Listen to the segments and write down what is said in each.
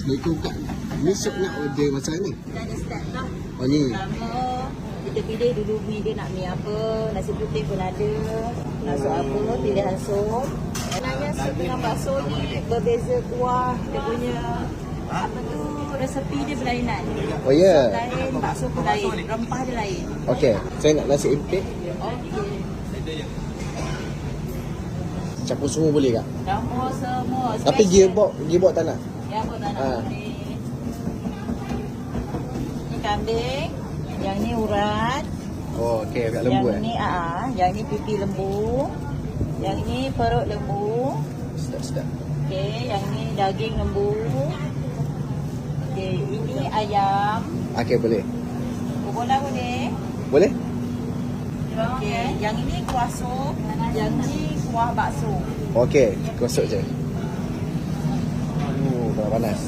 Assalamualaikum Kak. Ni sup nak order macam ni? Dah ada start dah. Oh ni. Pertama, kita pilih dulu dia nak mi apa. Nasi putih pun ada. Nak sup apa, pilihan sup. Sebenarnya sup dengan bakso ni berbeza kuah. Dia punya apa tu, resepi dia berlainan. Oh ya. Sup lain, bakso pun lain. Rempah dia lain. Okey, saya nak nasi empit. Okey. Campur semua boleh Kak? Campur semua. Tapi gearbox tak nak. Ya, apa tak nak Ha. boleh. Ni kambing. Yang ni urat. Oh okey, agak lembu Yang ni pipi lembu. Yang ni perut lembu. Sedap. Okey, yang ni daging lembu. Okey, ini ayam. Okey, boleh. Bola boleh. Boleh? Okey, yang ini kuah sup, yang ni kuah bakso. Okey, gosok je. Panas.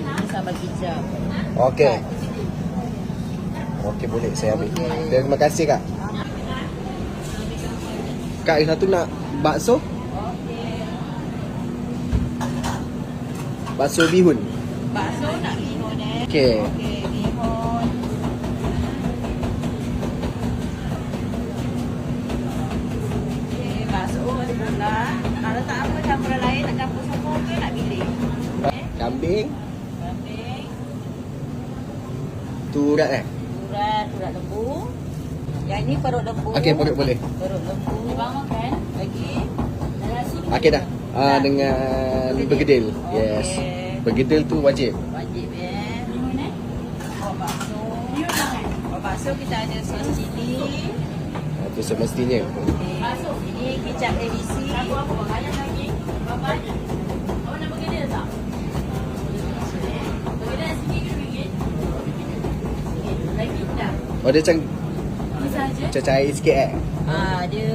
Ini sambal kicap. Okey. Okey, boleh saya ambil. Terima kasih Kak. Kak, yang satu nak bakso? Okey. Bakso bihun. Bakso nak bihun Okey. Okey, bihun. Okey, bakso ada pula. Kalau tak apa campuran lain nak campur semua ke nak pilih? Kambing, Kambing, tu urat urat lembu. Yang ni perut lembu. Okey, perut boleh. Perut lembu. Bangun kan? Lagi. Nasi. Okey dah. Dengan bergedil. Yes. Okey. Bergedil tu wajib. Wajib kuah bakso. Kuah bakso kita ada sos cili. Itu semestinya. Okey. Ini kicap ABC. Apa banyak lagi? Berapa? Awak nak bergedil tak? Bergedil RM1 ringgit. Lagi tak? Oh dia macam Saja. cair sikit Dia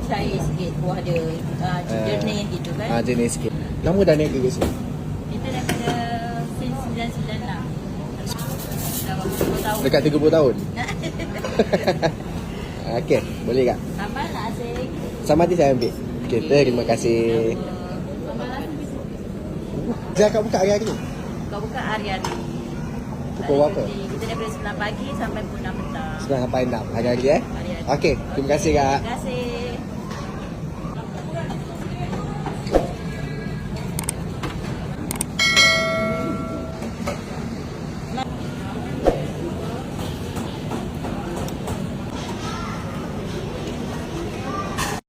cair sikit kuah dia. Jernih gitu kan. jenis sikit. Lama dah naik ke sini? Kita daripada since 99 lah. Dah berapa 10 tahun. Dekat 30 tahun. Okey, boleh Kak. Sambal nak asyik. Sama nanti saya ambil. Okey, terima kasih. Sambal asyik. Saya akan buka hari-hari ni. Kau buka hari-hari. Pukul berapa? Kita daripada 9 pagi sampai pukul 6 petang. 9 sampai 6 hari-hari Hari-hari. Okey, terima kasih Kak. Terima kasih.